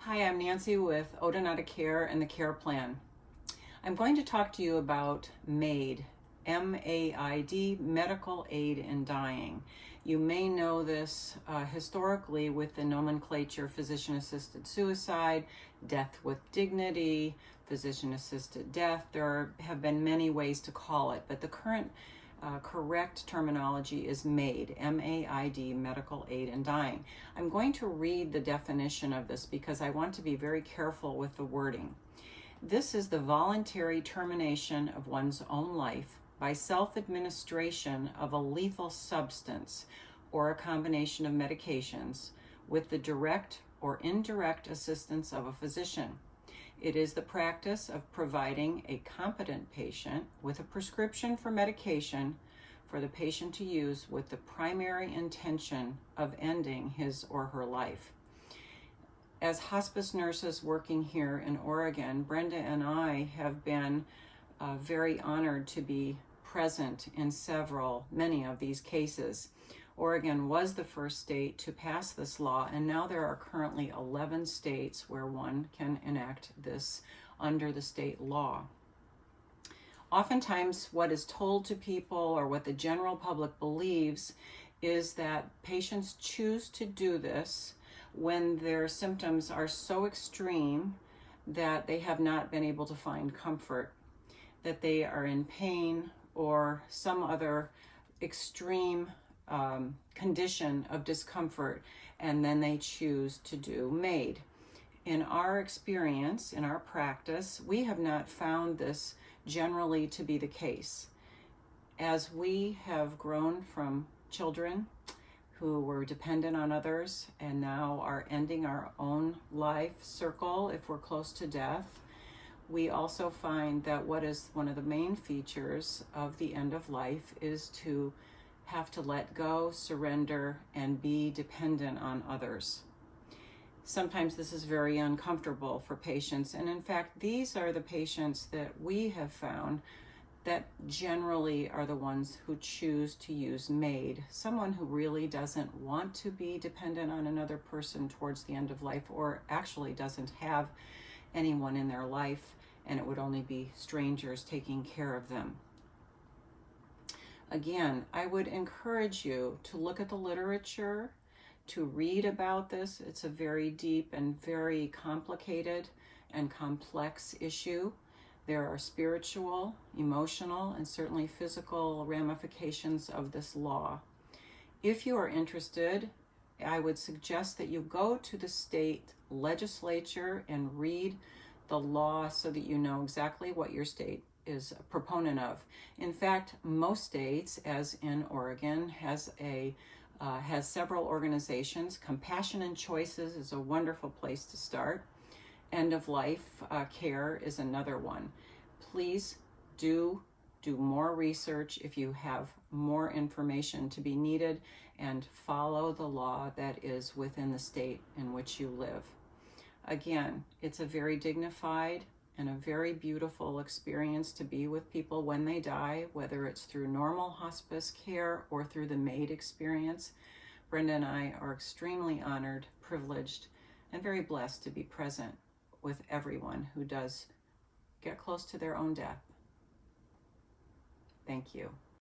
Hi, I'm Nancy with Odonata Care and the Care Plan. I'm going to talk to you about MAID, M-A-I-D, Medical Aid in Dying. You may know this historically with the nomenclature physician-assisted suicide, death with dignity, physician-assisted death. There have been many ways to call it, but the current correct terminology is MAID, M-A-I-D, Medical Aid in Dying. I'm going to read the definition of this because I want to be very careful with the wording. This is the voluntary termination of one's own life by self-administration of a lethal substance or a combination of medications with the direct or indirect assistance of a physician. It is the practice of providing a competent patient with a prescription for medication for the patient to use with the primary intention of ending his or her life. As hospice nurses working here in Oregon, Brenda and I have been very honored to be present in many of these cases. Oregon was the first state to pass this law, and now there are currently 11 states where one can enact this under the state law. Oftentimes, what is told to people or what the general public believes is that patients choose to do this when their symptoms are so extreme that they have not been able to find comfort, that they are in pain or some other extreme condition of discomfort, and then they choose to do MAID. In our experience, in our practice, we have not found this generally to be the case. As we have grown from children who were dependent on others and now are ending our own life circle if we're close to death, we also find that what is one of the main features of the end of life is to have to let go, surrender, and be dependent on others. Sometimes this is very uncomfortable for patients, and in fact, these are the patients that we have found that generally are the ones who choose to use MAID, someone who really doesn't want to be dependent on another person towards the end of life, or actually doesn't have anyone in their life, and it would only be strangers taking care of them. Again, I would encourage you to look at the literature, to read about this. It's a very deep and very complicated and complex issue. There are spiritual, emotional, and certainly physical ramifications of this law. If you are interested, I would suggest that you go to the state legislature and read the law so that you know exactly what your state is a proponent of. In fact, most states, as in Oregon, has several organizations. Compassion and Choices is a wonderful place to start. End of life care is another one. Please do more research if you have more information to be needed, and follow the law that is within the state in which you live. Again, it's a very dignified and a very beautiful experience to be with people when they die, whether it's through normal hospice care or through the MAID experience. Brenda and I are extremely honored, privileged, and very blessed to be present with everyone who does get close to their own death. Thank you.